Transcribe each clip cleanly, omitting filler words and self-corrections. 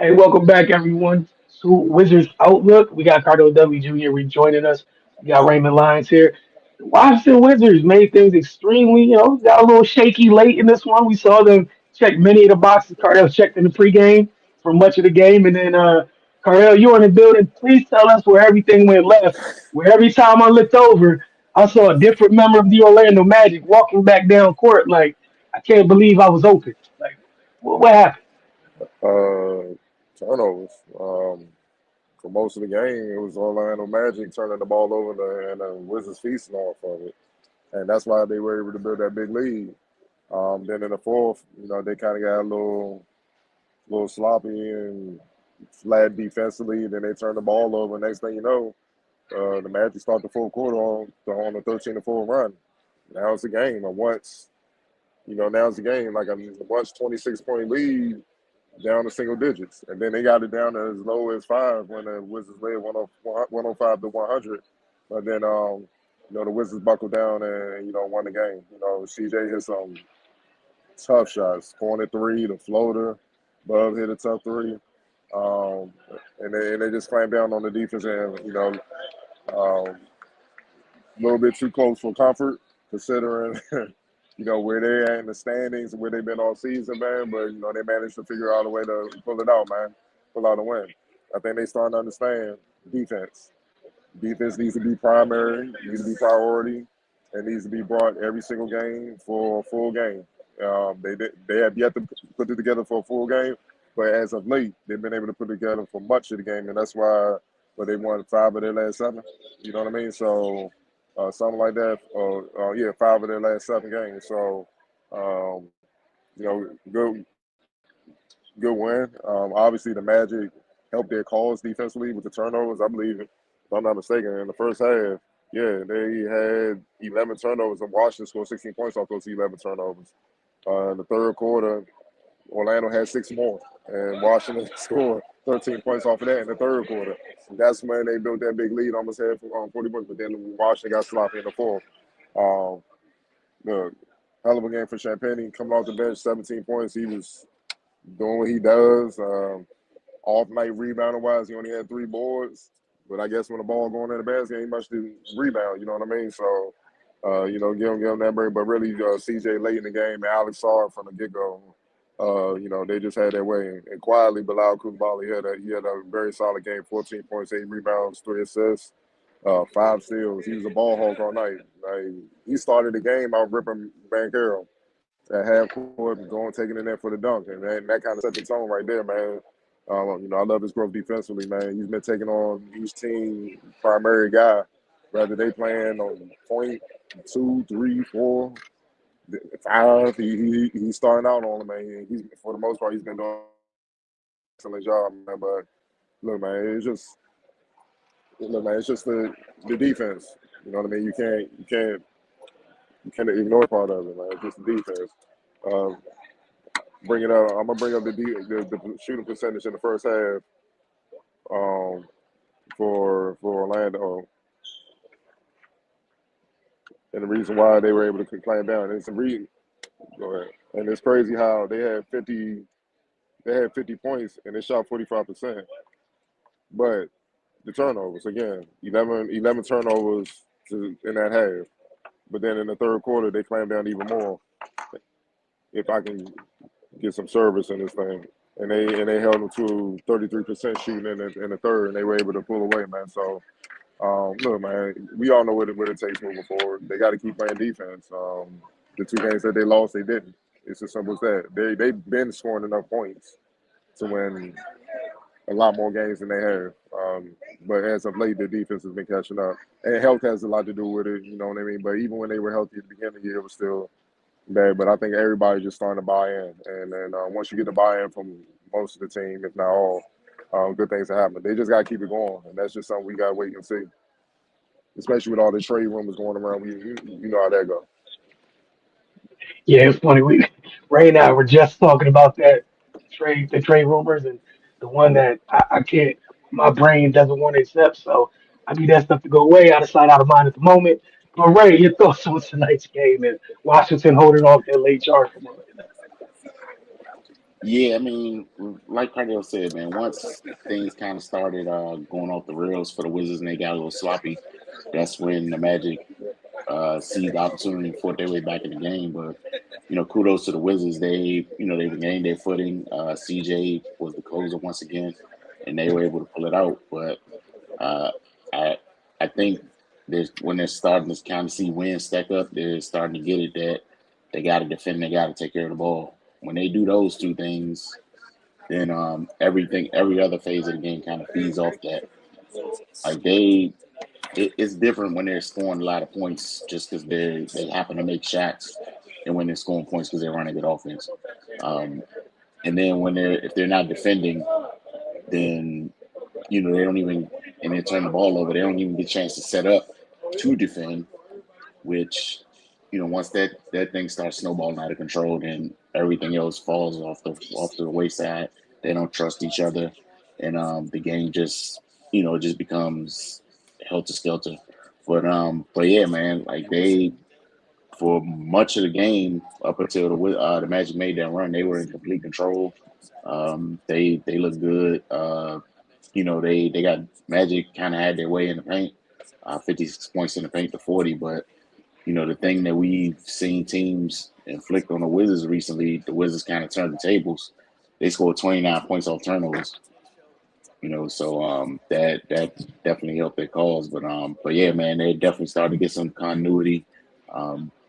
Hey, welcome back, everyone, to Wizards Outlook. We got Cardo W. Jr. rejoining us. We got Raymond Lyons here. The Washington Wizards made things extremely, got a little shaky late in this one. We saw them check many of the boxes Cardell checked in the pregame for much of the game. And then, Cardell, you were in the building. Please tell us where everything went left, where every time I looked over, I saw a different member of the Orlando Magic walking back down court. Like, I can't believe I was open. Like, what happened? Uh, Turnovers. For most of the game, it was Orlando Magic turning the ball over and the Wizards feasting off of it, and that's why they were able to build that big lead. Then in the fourth, they kind of got a little sloppy and flat defensively. Then they turned the ball over. Next thing you know, the Magic start the fourth quarter on a 13-4 run. Now it's a game. And now it's a game. Like a once 26-point lead down to single digits, and then they got it down to as low as five when the Wizards led 105 to 100. But then, the Wizards buckled down and won the game. CJ hit some tough shots, corner three, the floater, Bub hit a tough three, um, and they just clamped down on the defense and a little bit too close for comfort considering where they're at in the standings and where they've been all season, man. But they managed to figure out a way to pull it out, man. Pull out a win. I think they starting to understand defense. Defense needs to be primary, needs to be priority, and needs to be brought every single game for a full game. They have yet to put it together for a full game, but as of late, they've been able to put it together for much of the game, and that's why they won five of their last seven. You know what I mean? So something like that. Yeah, five of their last seven games. So, um, good win. Obviously, the Magic helped their cause defensively with the turnovers. I believe, if I'm not mistaken, in the first half, yeah, they had 11 turnovers, and Washington scored 16 points off those 11 turnovers. In the third quarter, Orlando had six more, and Washington scored 13 points off of that in the third quarter. That's when they built that big lead, almost had 40 points, but then Washington got sloppy in the fourth. Um, the hell of a game for Champagne coming off the bench, 17 points. He was doing what he does. Off night rebounding wise, he only had three boards, but I guess when the ball going in the basket, he must do rebound. You know what I mean? So, give him that break. But really, CJ late in the game, and Alex saw it from the get go. They just had their way. And quietly, Bilal Koulibaly he had a very solid game, 14 points, 8 rebounds, 3 assists, five steals. He was a ball hawk all night. Like, he started the game out ripping Banchero at half court, going taking it in there for the dunk, and that kind of set the tone right there, man. I love his growth defensively, man. He's been taking on each team primary guy, whether they playing on point, two, three, four, five. He's starting out on them, man. He's for the most part he's been doing an excellent job, man. But look, man, it's just the defense. You know what I mean? You can't ignore part of it, man. It's just the defense. Um, bring it up. I'm gonna bring up the shooting percentage in the first half um, for Orlando, and the reason why they were able to clamp down. It's a reason. Go ahead. And it's crazy how they had 50 points and they shot 45%. But the turnovers again, 11 turnovers in that half. But then in the third quarter they clamped down even more. If I can get some service in this thing. And they held them to 33% shooting in the third, and they were able to pull away, man. So, look, man, we all know what it takes moving forward. They got to keep playing defense. The two games that they lost, they didn't. It's as simple as that. They've been scoring enough points to win a lot more games than they have. But as of late, the defense has been catching up, and health has a lot to do with it. You know what I mean? But even when they were healthy at the beginning of the year, it was still bad. But I think everybody's just starting to buy in, and then once you get the buy-in from most of the team, if not all, good things are happening. They just got to keep it going, and that's just something we got to wait and see. Especially with all the trade rumors going around, you know how that goes. Yeah, it's funny. Ray and I were just talking about that the trade rumors, and the one that I can't, my brain doesn't want to accept. So I need that stuff to go away, out of sight, out of mind at the moment. But Ray, your thoughts on tonight's game and Washington holding off their late charge from Orlando? Yeah, I mean, like Cardell said, man, once things kind of started going off the rails for the Wizards and they got a little sloppy, that's when the Magic seized the opportunity and fought their way back in the game. But kudos to the Wizards. They regained their footing. CJ was the closer once again, and they were able to pull it out. But uh, I I think there's when they're starting to kind of see wins stack up, they're starting to get it that they got to defend, they got to take care of the ball. When they do those two things, then every other phase of the game kind of feeds off that. Like it's different when they're scoring a lot of points just because they happen to make shots, and when they're scoring points because they're running good offense. Um, and then if they're not defending, then they don't even and they turn the ball over. They don't even get a chance to set up to defend, which once that thing starts snowballing out of control, then everything else falls off the wayside. They don't trust each other, and the game just it just becomes helter skelter. But yeah, man, like they for much of the game up until the Magic made that run, they were in complete control. They looked good. They got Magic kind of had their way in the paint, 56 points in the paint to 40. But the thing that we've seen teams inflict on the Wizards recently, the Wizards kind of turned the tables. They scored 29 points off turnovers. So that definitely helped their cause. But yeah, man, they definitely started to get some continuity.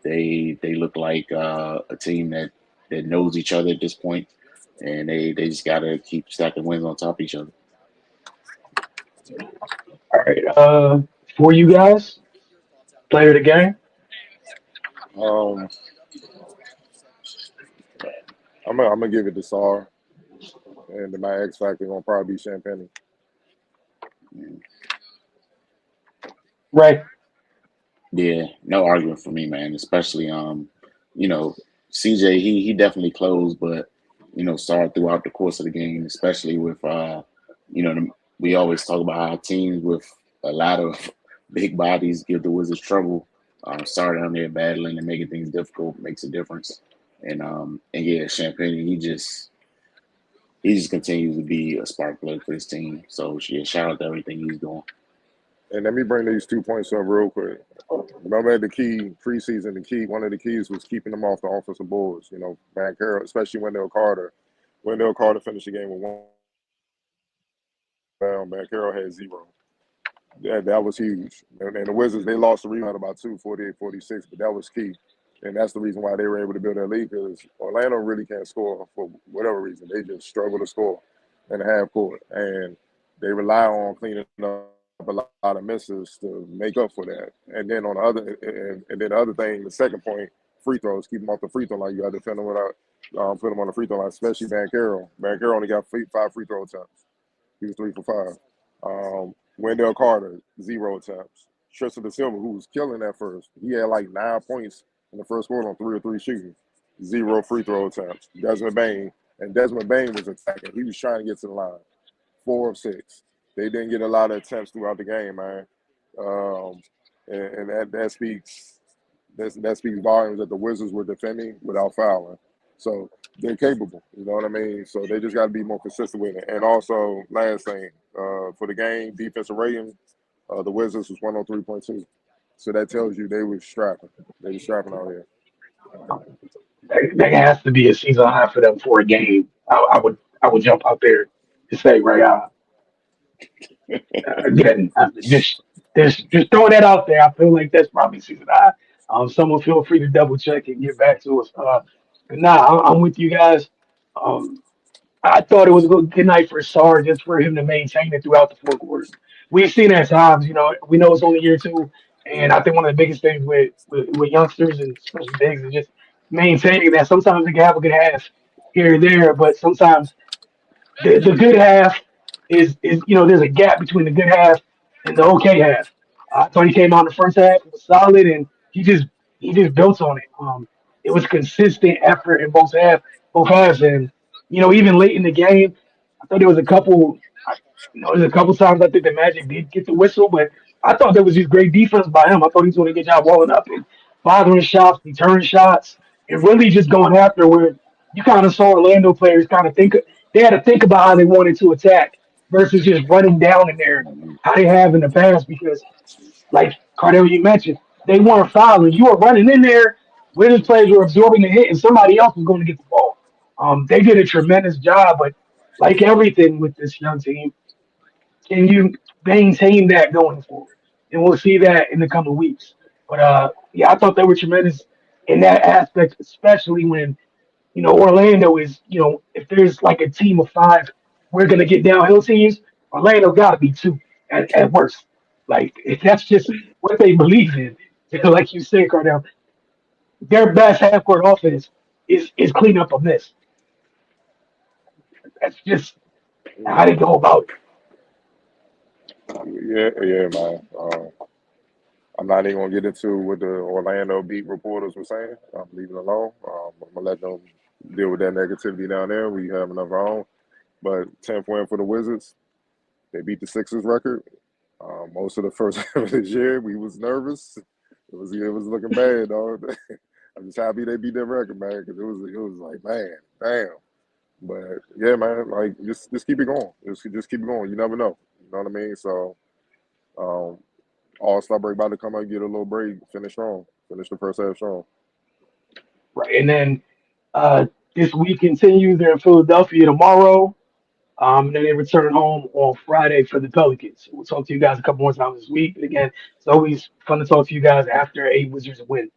They look like a team that knows each other at this point, and they just got to keep stacking wins on top of each other. All right. For you guys, player of the game. Um, I'm gonna give it to Sar, and then my X factor gonna probably be Champagne. Right. Yeah, no argument for me, man. Especially you know, CJ he definitely closed, but saw it throughout the course of the game, especially with we always talk about how teams with a lot of big bodies give the Wizards trouble. Sorry down there battling and making things difficult makes a difference. And yeah, Champagne he just continues to be a spark plug for this team. So yeah, shout out to everything he's doing. And let me bring these 2 points up real quick. Remember the key preseason, one of the keys was keeping them off the offensive boards. Van Carroll, especially Wendell Carter. Wendell Carter finished the game with one down. Van Carroll had zero. That was huge. And the Wizards, they lost the rebound about 2, 48-46, but that was key. And that's the reason why they were able to build that lead because Orlando really can't score for whatever reason. They just struggle to score in the half court. And they rely on cleaning up a lot of misses to make up for that. And then on the other, and then the other thing, the second point, free throws, keep them off the free throw line. You got to defend them without put them on the free throw line, especially Van Carroll. Van Carroll only got five free throw attempts. He was 3 for 5. Wendell Carter, 0 attempts. Tristan Da Silva, who was killing at first, he had like 9 points in the first quarter on 3 or 3 shooting. Zero free throw attempts. Desmond Bain was attacking. He was trying to get to the line. 4 of 6. They didn't get a lot of attempts throughout the game, man. Um, and that speaks volumes that the Wizards were defending without fouling. So they're capable. You know what I mean? So they just got to be more consistent with it. And also, last thing for the game, defensive rating, the Wizards was 103.2. So that tells you they were strapping. They were strapping out here. That has to be a season high for them for a game. I would jump out there to say right. Again, just throwing that out there. I feel like that's probably season high. Someone feel free to double check and get back to us. But nah, I'm with you guys. Um, I thought it was a good night for Sarr just for him to maintain it throughout the 4 quarters. We've seen at times, we know it's only year two, and I think one of the biggest things with youngsters and especially bigs is just maintaining that. Sometimes they can have a good half here and there, but sometimes the good half is there's a gap between the good half and the okay half. I thought he came out in the first half was solid and he just built on it. It was consistent effort in both halves, and even late in the game, I thought there was a couple. There's a couple times I think the Magic did get the whistle, but I thought there was just great defense by him. I thought he was doing a good job walling up and bothering shots, returning shots, and really just going after where you kind of saw Orlando players kind of think they had to think about how they wanted to attack versus just running down in there Mhm. how they have in the past because like Cardell, you mentioned, they weren't fouling. You were running in there. Wizards players were absorbing the hit, and somebody else was going to get the ball. They did a tremendous job, but like everything with this young team, can you maintain that going forward? And we'll see that in the coming weeks. But yeah, I thought they were tremendous in that aspect, especially when Orlando is if there's like a team of five, we're gonna get downhill teams. Orlando got to be two at worst. Like that's just what they believe in. Like you said, Cardell, their best half court offense is clean up a miss. That's just how they go about it. Yeah, yeah, man. I'm not even gonna get into what the Orlando beat reporters were saying. I'm leaving it alone. I'm gonna let them deal with that negativity down there. We have enough of our own. But 10th win for the Wizards. They beat the Sixers record. Most of the first half of this year, we was nervous. It was looking bad, dog. I'm just happy they beat that record, man, because it was like, man, damn. But yeah, man, like just keep it going. Just keep it going. You never know. You know what I mean? So um, All Star break about to come out, get a little break, finish strong, finish the first half strong. Right, and then uh, this week continues. They're in Philadelphia tomorrow. And then they return home on Friday for the Pelicans. We'll talk to you guys a couple more times this week. But again, it's always fun to talk to you guys after a Wizards win.